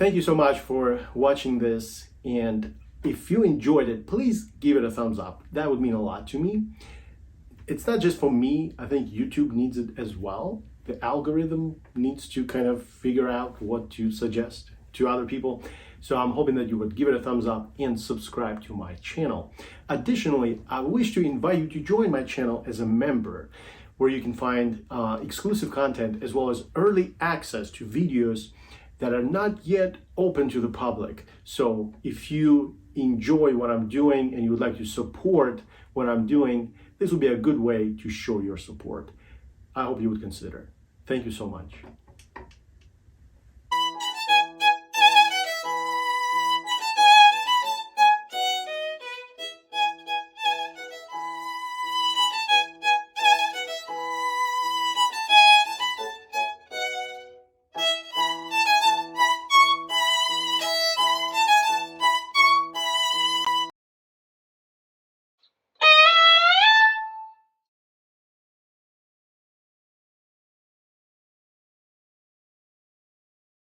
Thank you so much for watching this, and if you enjoyed it, please give it a thumbs up. That would mean a lot to me. It's not just for me, I think YouTube needs it as well. The algorithm needs to kind of figure out what to suggest to other people. So I'm hoping that you would give it a thumbs up and subscribe to my channel. Additionally, I wish to invite you to join my channel as a member, where you can find exclusive content as well as early access to videos that are not yet open to the public. So if you enjoy what I'm doing and you would like to support what I'm doing, this would be a good way to show your support. I hope you would consider. Thank you so much.